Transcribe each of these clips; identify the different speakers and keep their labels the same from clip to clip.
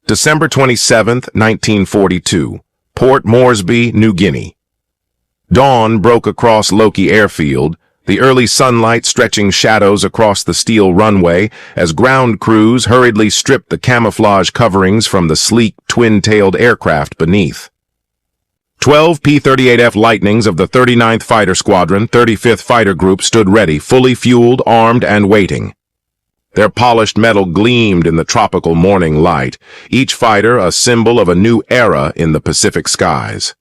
Speaker 1: December 27, 1942, Port Moresby, New Guinea. Dawn broke across Loki Airfield, the early sunlight stretching shadows across the steel runway as ground crews hurriedly stripped the camouflage coverings from the sleek, twin-tailed aircraft beneath. 12 P-38F Lightnings of the 39th Fighter Squadron, 35th Fighter Group stood ready, fully fueled, armed, and waiting. Their polished metal gleamed in the tropical morning light, each fighter a symbol of a new era in the Pacific skies.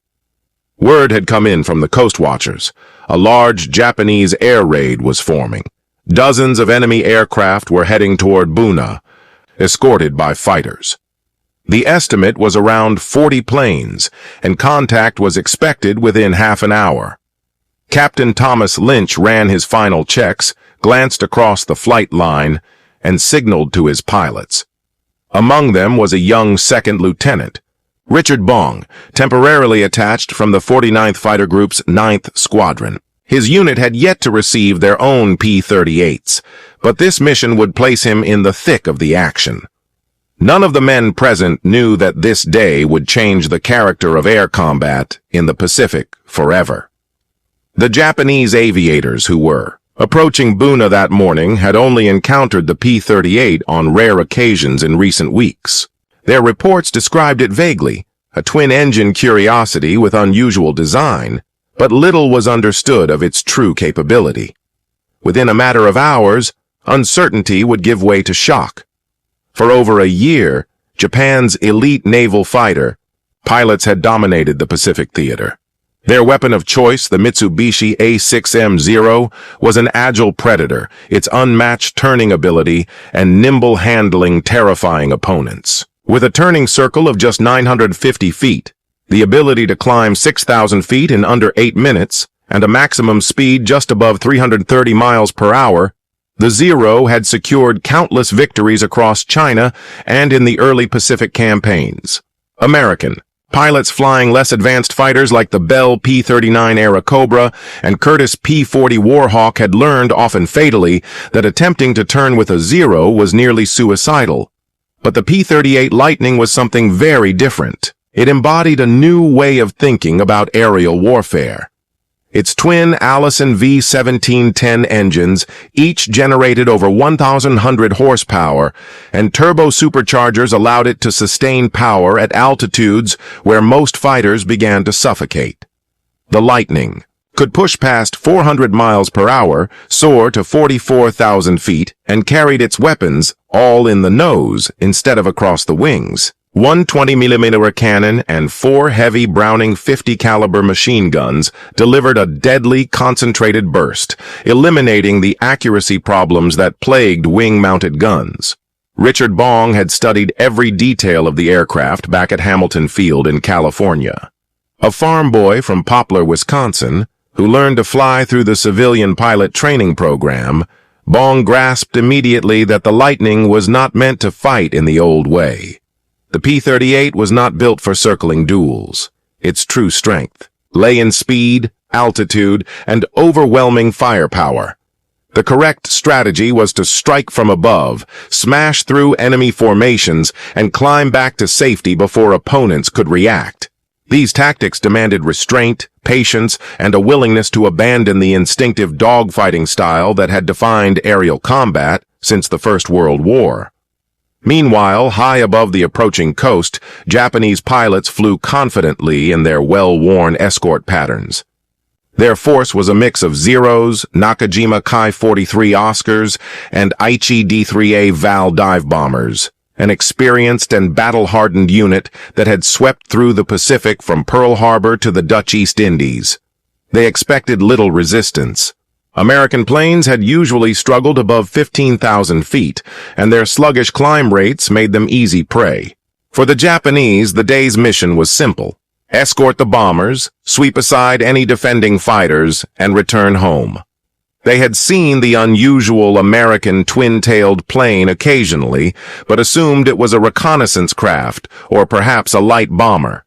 Speaker 1: Word had come in from the Coast Watchers. A large Japanese air raid was forming. Dozens of enemy aircraft were heading toward Buna, escorted by fighters. The estimate was around 40 planes, and contact was expected within half an hour. Captain Thomas Lynch ran his final checks, glanced across the flight line, and signaled to his pilots. Among them was a young second lieutenant, Richard Bong, temporarily attached from the 49th Fighter Group's 9th Squadron. His unit had yet to receive their own P-38s, but this mission would place him in the thick of the action. None of the men present knew that this day would change the character of air combat in the Pacific forever. The Japanese aviators who were approaching Buna that morning had only encountered the P-38 on rare occasions in recent weeks. Their reports described it vaguely, a twin-engine curiosity with unusual design, but little was understood of its true capability. Within a matter of hours, uncertainty would give way to shock. For over a year, Japan's elite naval fighter pilots had dominated the Pacific theater. Their weapon of choice, the Mitsubishi A6M0, was an agile predator, its unmatched turning ability and nimble handling terrifying opponents. With a turning circle of just 950 feet, the ability to climb 6,000 feet in under 8 minutes, and a maximum speed just above 330 miles per hour, the Zero had secured countless victories across China and in the early Pacific campaigns. American pilots flying less advanced fighters like the Bell P-39 era Cobra and Curtiss P-40 Warhawk had learned, often fatally, that attempting to turn with a Zero was nearly suicidal. But the P-38 Lightning was something very different. It embodied a new way of thinking about aerial warfare. Its twin Allison V1710 engines each generated over 1,100 horsepower, and turbo superchargers allowed it to sustain power at altitudes where most fighters began to suffocate. The Lightning could push past 400 miles per hour, soar to 44,000 feet, and carried its weapons all in the nose instead of across the wings. One 20mm cannon and 4 heavy Browning 50 caliber machine guns delivered a deadly concentrated burst, eliminating the accuracy problems that plagued wing-mounted guns. Richard Bong had studied every detail of the aircraft back at Hamilton Field in California. A farm boy from Poplar, Wisconsin, who learned to fly through the civilian pilot training program, Bong grasped immediately that the Lightning was not meant to fight in the old way. The P-38 was not built for circling duels. Its true strength lay in speed, altitude, and overwhelming firepower. The correct strategy was to strike from above, smash through enemy formations, and climb back to safety before opponents could react. These tactics demanded restraint, patience, and a willingness to abandon the instinctive dogfighting style that had defined aerial combat since the First World War. Meanwhile, high above the approaching coast, Japanese pilots flew confidently in their well-worn escort patterns. Their force was a mix of Zeros, Nakajima Kai-43 Oscars, and Aichi D-3A Val dive bombers, an experienced and battle-hardened unit that had swept through the Pacific from Pearl Harbor to the Dutch East Indies. They expected little resistance. American planes had usually struggled above 15,000 feet, and their sluggish climb rates made them easy prey. For the Japanese, the day's mission was simple: escort the bombers, sweep aside any defending fighters, and return home. They had seen the unusual American twin-tailed plane occasionally, but assumed it was a reconnaissance craft, or perhaps a light bomber.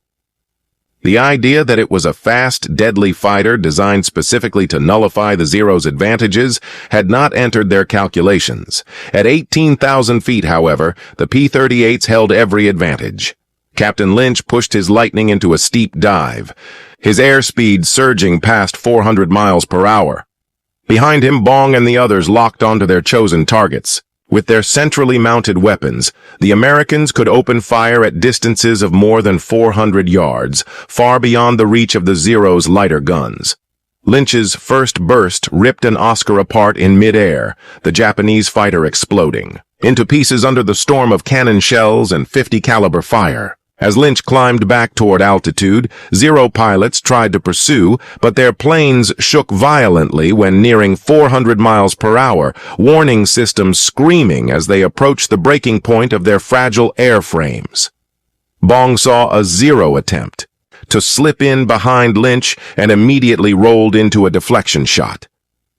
Speaker 1: The idea that it was a fast, deadly fighter designed specifically to nullify the Zero's advantages had not entered their calculations. At 18,000 feet, however, the P-38s held every advantage. Captain Lynch pushed his Lightning into a steep dive, his airspeed surging past 400 miles per hour. Behind him, Bong and the others locked onto their chosen targets. With their centrally mounted weapons, the Americans could open fire at distances of more than 400 yards, far beyond the reach of the Zero's lighter guns. Lynch's first burst ripped an Oscar apart in mid-air, the Japanese fighter exploding into pieces under the storm of cannon shells and .50 caliber fire. As Lynch climbed back toward altitude, Zero pilots tried to pursue, but their planes shook violently when nearing 400 miles per hour, warning systems screaming as they approached the breaking point of their fragile airframes. Bong saw a Zero attempt to slip in behind Lynch and immediately rolled into a deflection shot.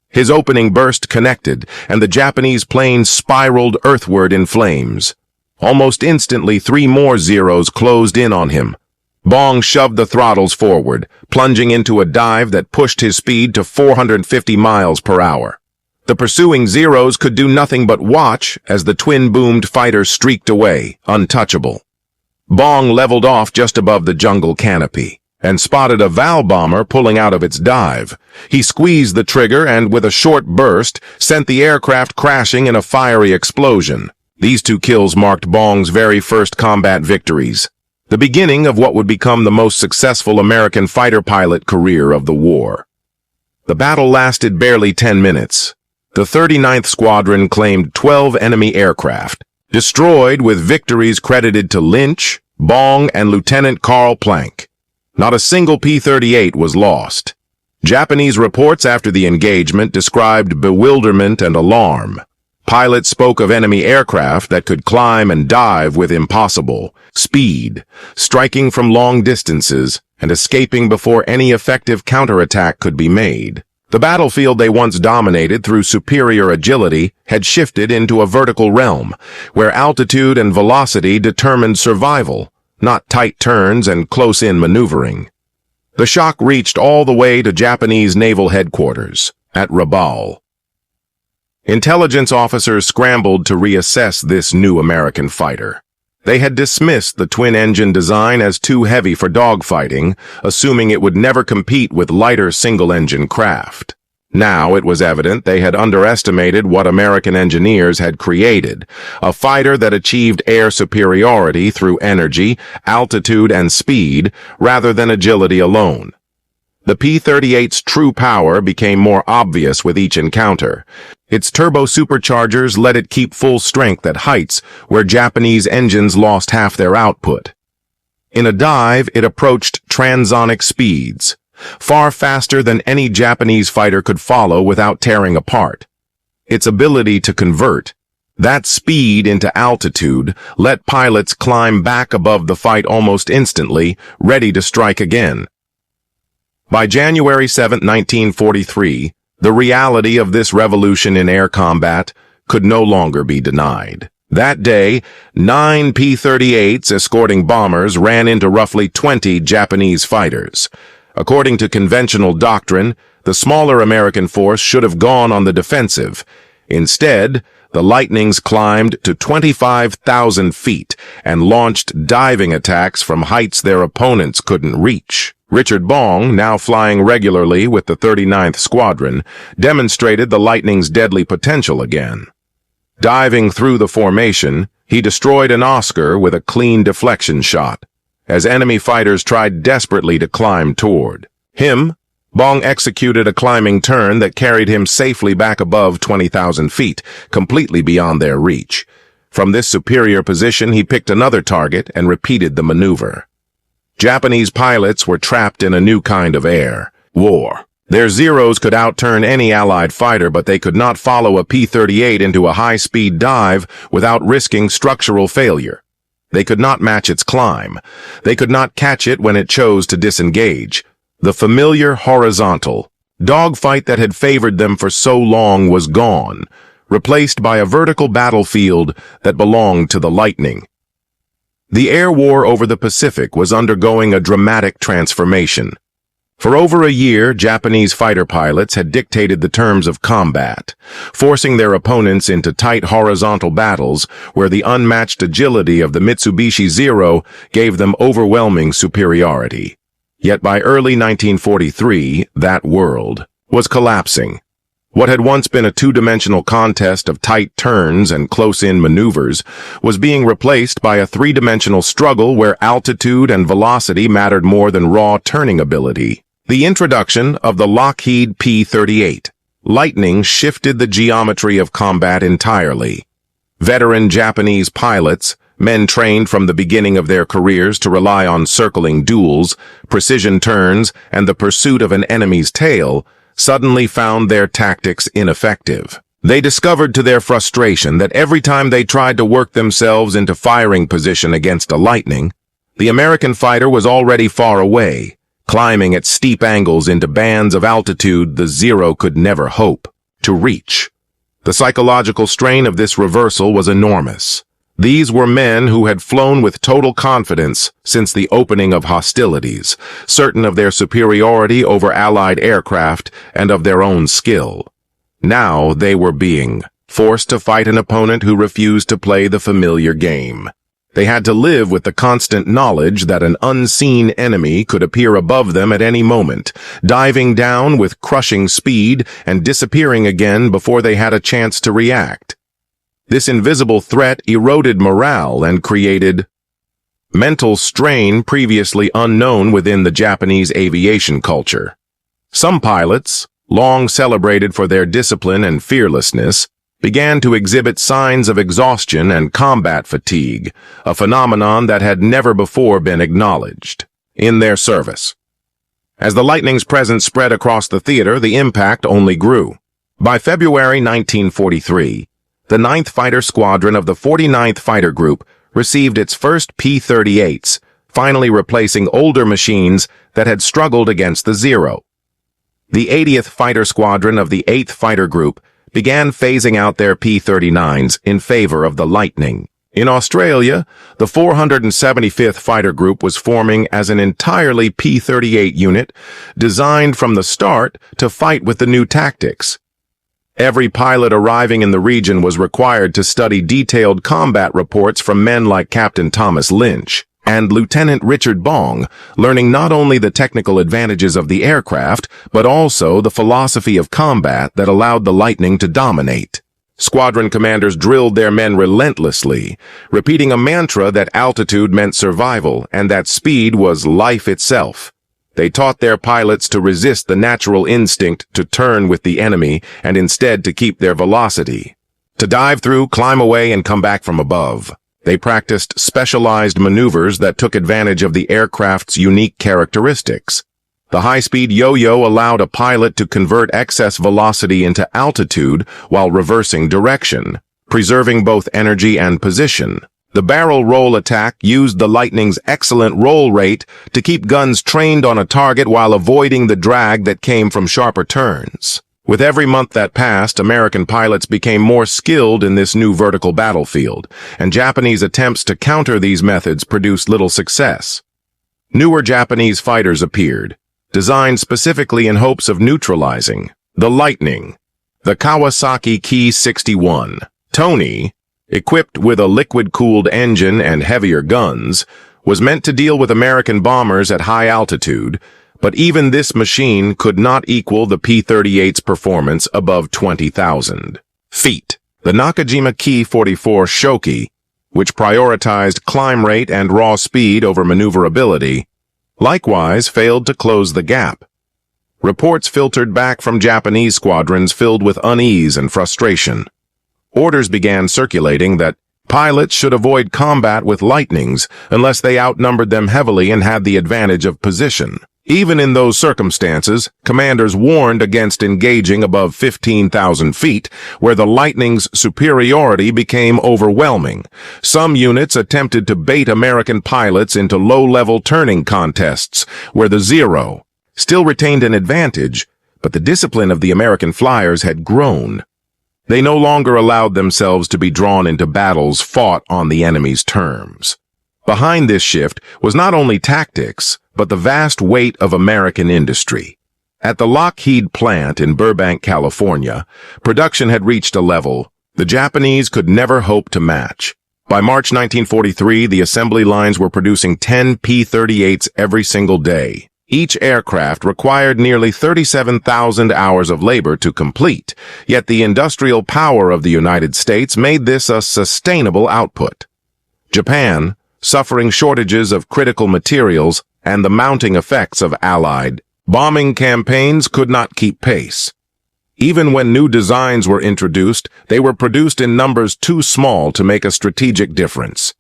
Speaker 1: His opening burst connected, and the Japanese plane spiraled earthward in flames. Almost instantly, 3 more Zeros closed in on him. Bong shoved the throttles forward, plunging into a dive that pushed his speed to 450 miles per hour. The pursuing Zeros could do nothing but watch as the twin-boomed fighter streaked away, untouchable. Bong leveled off just above the jungle canopy and spotted a Val bomber pulling out of its dive. He squeezed the trigger and, with a short burst, sent the aircraft crashing in a fiery explosion. These 2 kills marked Bong's very first combat victories, the beginning of what would become the most successful American fighter pilot career of the war. The battle lasted barely 10 minutes. The 39th Squadron claimed 12 enemy aircraft, destroyed, with victories credited to Lynch, Bong, and Lieutenant Carl Planck. Not a single P-38 was lost. Japanese reports after the engagement described bewilderment and alarm. Pilots spoke of enemy aircraft that could climb and dive with impossible speed, striking from long distances and escaping before any effective counterattack could be made. The battlefield they once dominated through superior agility had shifted into a vertical realm, where altitude and velocity determined survival, not tight turns and close-in maneuvering. The shock reached all the way to Japanese naval headquarters at Rabaul. Intelligence officers scrambled to reassess this new American fighter. They had dismissed the twin-engine design as too heavy for dogfighting, assuming it would never compete with lighter single-engine craft. Now it was evident they had underestimated what American engineers had created, a fighter that achieved air superiority through energy, altitude, and speed, rather than agility alone. The P-38's true power became more obvious with each encounter. Its turbo-superchargers let it keep full strength at heights where Japanese engines lost half their output. In a dive, it approached transonic speeds, far faster than any Japanese fighter could follow without tearing apart. Its ability to convert that speed into altitude let pilots climb back above the fight almost instantly, ready to strike again. By January 7, 1943, the reality of this revolution in air combat could no longer be denied. That day, 9 P-38s escorting bombers ran into roughly 20 Japanese fighters. According to conventional doctrine, the smaller American force should have gone on the defensive. Instead, the Lightnings climbed to 25,000 feet and launched diving attacks from heights their opponents couldn't reach. Richard Bong, now flying regularly with the 39th Squadron, demonstrated the Lightning's deadly potential again. Diving through the formation, he destroyed an Oscar with a clean deflection shot, as enemy fighters tried desperately to climb toward him. Bong executed a climbing turn that carried him safely back above 20,000 feet, completely beyond their reach. From this superior position, he picked another target and repeated the maneuver. Japanese pilots were trapped in a new kind of air war. Their Zeros could outturn any Allied fighter, but they could not follow a P-38 into a high-speed dive without risking structural failure. They could not match its climb. They could not catch it when it chose to disengage. The familiar horizontal dogfight that had favored them for so long was gone, replaced by a vertical battlefield that belonged to the Lightning. The air war over the Pacific was undergoing a dramatic transformation. For over a year, Japanese fighter pilots had dictated the terms of combat, forcing their opponents into tight horizontal battles where the unmatched agility of the Mitsubishi Zero gave them overwhelming superiority. Yet by early 1943, that world was collapsing. What had once been a two-dimensional contest of tight turns and close-in maneuvers was being replaced by a three-dimensional struggle where altitude and velocity mattered more than raw turning ability. The introduction of the Lockheed P38 Lightning shifted the geometry of combat entirely. Veteran Japanese pilots, men trained from the beginning of their careers to rely on circling duels, precision turns, and the pursuit of an enemy's tail, suddenly found their tactics ineffective. They discovered to their frustration that every time they tried to work themselves into firing position against a Lightning, the American fighter was already far away, climbing at steep angles into bands of altitude the Zero could never hope to reach. The psychological strain of this reversal was enormous. These were men who had flown with total confidence since the opening of hostilities, certain of their superiority over Allied aircraft and of their own skill. Now they were being forced to fight an opponent who refused to play the familiar game. They had to live with the constant knowledge that an unseen enemy could appear above them at any moment, diving down with crushing speed and disappearing again before they had a chance to react. This invisible threat eroded morale and created mental strain previously unknown within the Japanese aviation culture. Some pilots, long celebrated for their discipline and fearlessness, began to exhibit signs of exhaustion and combat fatigue, a phenomenon that had never before been acknowledged in their service. As the Lightning's presence spread across the theater, the impact only grew. By February 1943, the 9th Fighter Squadron of the 49th Fighter Group received its first P-38s, finally replacing older machines that had struggled against the Zero. The 80th Fighter Squadron of the 8th Fighter Group began phasing out their P-39s in favor of the Lightning. In Australia, the 475th Fighter Group was forming as an entirely P-38 unit, designed from the start to fight with the new tactics. Every pilot arriving in the region was required to study detailed combat reports from men like Captain Thomas Lynch and Lieutenant Richard Bong, learning not only the technical advantages of the aircraft, but also the philosophy of combat that allowed the Lightning to dominate. Squadron commanders drilled their men relentlessly, repeating a mantra that altitude meant survival and that speed was life itself. They taught their pilots to resist the natural instinct to turn with the enemy and instead to keep their velocity. To dive through, climb away, and come back from above. They practiced specialized maneuvers that took advantage of the aircraft's unique characteristics. The high-speed yo-yo allowed a pilot to convert excess velocity into altitude while reversing direction, preserving both energy and position. The barrel roll attack used the Lightning's excellent roll rate to keep guns trained on a target while avoiding the drag that came from sharper turns. With every month that passed, American pilots became more skilled in this new vertical battlefield, and Japanese attempts to counter these methods produced little success. Newer Japanese fighters appeared, designed specifically in hopes of neutralizing the Lightning. The Kawasaki Ki-61, Tony, equipped with a liquid-cooled engine and heavier guns, was meant to deal with American bombers at high altitude, but even this machine could not equal the P-38's performance above 20,000 feet. The Nakajima Ki-44 Shoki, which prioritized climb rate and raw speed over maneuverability, likewise failed to close the gap. Reports filtered back from Japanese squadrons filled with unease and frustration. Orders began circulating that pilots should avoid combat with Lightnings unless they outnumbered them heavily and had the advantage of position. Even in those circumstances, commanders warned against engaging above 15,000 feet, where the Lightning's superiority became overwhelming. Some units attempted to bait American pilots into low-level turning contests, where the Zero still retained an advantage, but the discipline of the American flyers had grown. They no longer allowed themselves to be drawn into battles fought on the enemy's terms. Behind this shift was not only tactics, but the vast weight of American industry. At the Lockheed plant in Burbank, California, production had reached a level the Japanese could never hope to match. By March 1943, the assembly lines were producing 10 P-38s every single day. Each aircraft required nearly 37,000 hours of labor to complete, yet the industrial power of the United States made this a sustainable output. Japan, suffering shortages of critical materials and the mounting effects of Allied bombing campaigns, could not keep pace. Even when new designs were introduced, they were produced in numbers too small to make a strategic difference.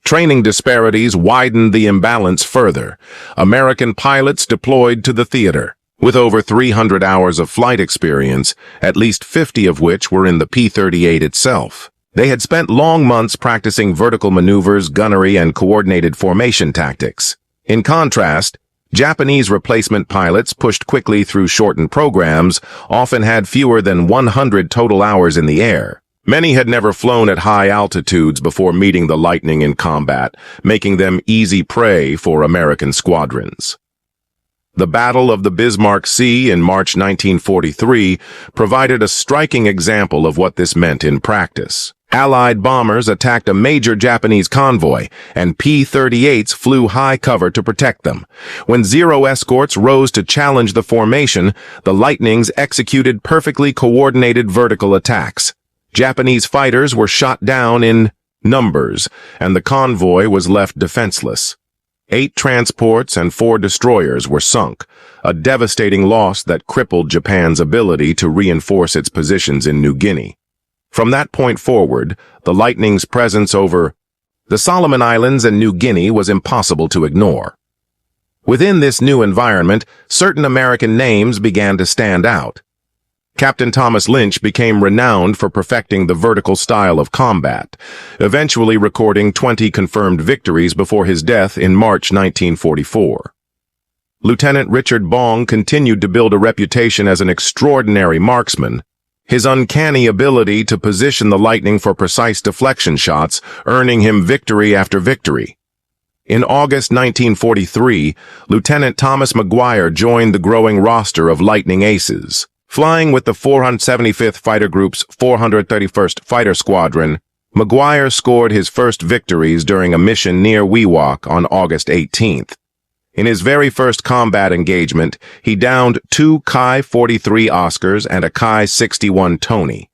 Speaker 1: Training disparities widened the imbalance further. American pilots deployed to the theater, with over 300 hours of flight experience, at least 50 of which were in the P-38 itself. They had spent long months practicing vertical maneuvers, gunnery, and coordinated formation tactics. In contrast, Japanese replacement pilots pushed quickly through shortened programs, often had fewer than 100 total hours in the air. Many had never flown at high altitudes before meeting the Lightning in combat, making them easy prey for American squadrons. The Battle of the Bismarck Sea in March 1943 provided a striking example of what this meant in practice. Allied bombers attacked a major Japanese convoy, and P-38s flew high cover to protect them. When Zero escorts rose to challenge the formation, the Lightnings executed perfectly coordinated vertical attacks. Japanese fighters were shot down in numbers, and the convoy was left defenseless. 8 transports and 4 destroyers were sunk, a devastating loss that crippled Japan's ability to reinforce its positions in New Guinea. From that point forward, the Lightning's presence over the Solomon Islands and New Guinea was impossible to ignore. Within this new environment, certain American names began to stand out. Captain Thomas Lynch became renowned for perfecting the vertical style of combat, eventually recording 20 confirmed victories before his death in March 1944. Lieutenant Richard Bong continued to build a reputation as an extraordinary marksman. His uncanny ability to position the Lightning for precise deflection shots, earning him victory after victory. In August 1943, Lieutenant Thomas Maguire joined the growing roster of Lightning aces. Flying with the 475th Fighter Group's 431st Fighter Squadron, Maguire scored his first victories during a mission near Wewak on August 18th. In his very first combat engagement, he downed 2 Chi-43 Oscars and a Chi-61 Tony.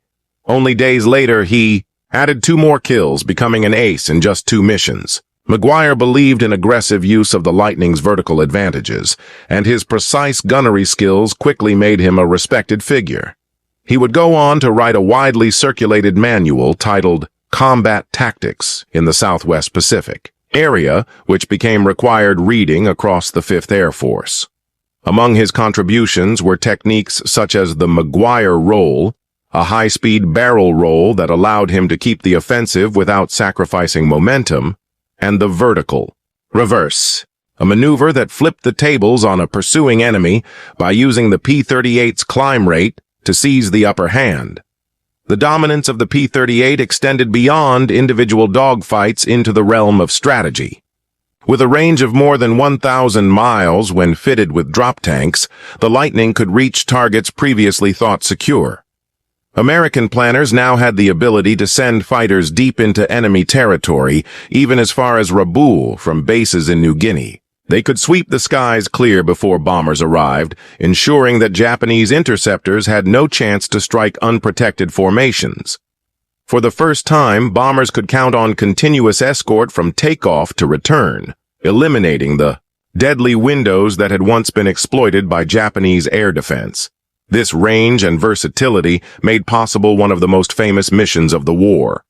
Speaker 1: Only days later, he added 2 more kills, becoming an ace in just 2 missions. Maguire believed in aggressive use of the Lightning's vertical advantages, and his precise gunnery skills quickly made him a respected figure. He would go on to write a widely circulated manual titled Combat Tactics in the Southwest Pacific area, which became required reading across the 5th Air Force. Among his contributions were techniques such as the Maguire roll, a high-speed barrel roll that allowed him to keep the offensive without sacrificing momentum, and the vertical reverse, a maneuver that flipped the tables on a pursuing enemy by using the P-38's climb rate to seize the upper hand. The dominance of the P-38 extended beyond individual dogfights into the realm of strategy. With a range of more than 1,000 miles when fitted with drop tanks, the Lightning could reach targets previously thought secure. American planners now had the ability to send fighters deep into enemy territory, even as far as Rabaul from bases in New Guinea. They could sweep the skies clear before bombers arrived, ensuring that Japanese interceptors had no chance to strike unprotected formations. For the first time, bombers could count on continuous escort from takeoff to return, eliminating the deadly windows that had once been exploited by Japanese air defense. This range and versatility made possible one of the most famous missions of the war.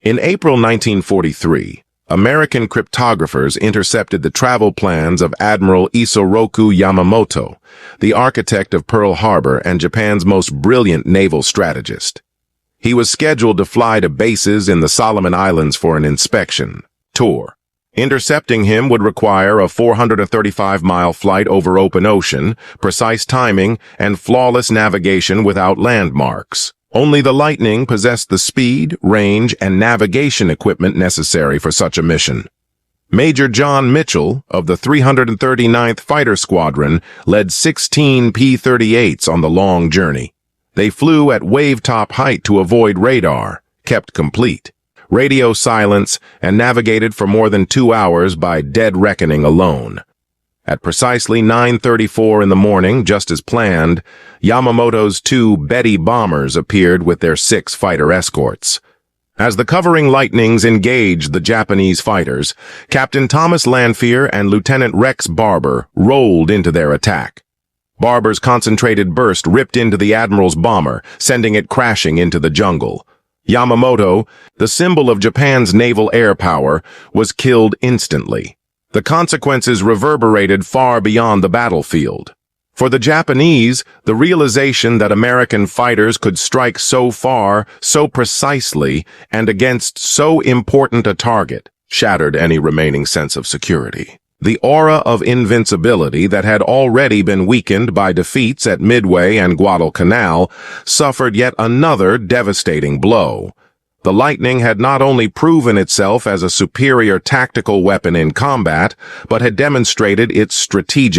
Speaker 1: In April 1943, American cryptographers intercepted the travel plans of Admiral Yamamoto, the architect of Pearl Harbor and Japan's most brilliant naval strategist. He was scheduled to fly to bases in the Solomon Islands for an inspection tour. Intercepting him would require a 435-mile flight over open ocean, precise timing, and flawless navigation without landmarks. Only the Lightning possessed the speed, range, and navigation equipment necessary for such a mission. Major John Mitchell of the 339th Fighter Squadron led 16 P-38s on the long journey. They flew at wave-top height to avoid radar, kept complete, radio silence, and navigated for more than 2 hours by dead reckoning alone. At precisely 9:34 in the morning, just as planned, Yamamoto's 2 Betty bombers appeared with their 6 fighter escorts. As the covering lightnings engaged the Japanese fighters, Captain Thomas Lanphier and Lieutenant Rex Barber rolled into their attack. Barber's concentrated burst ripped into the Admiral's bomber, sending it crashing into the jungle. Yamamoto, the symbol of Japan's naval air power, was killed instantly. The consequences reverberated far beyond the battlefield. For the Japanese, the realization that American fighters could strike so far, so precisely, and against so important a target shattered any remaining sense of security. The aura of invincibility that had already been weakened by defeats at Midway and Guadalcanal suffered yet another devastating blow. The Lightning had not only proven itself as a superior tactical weapon in combat, but had demonstrated its strategic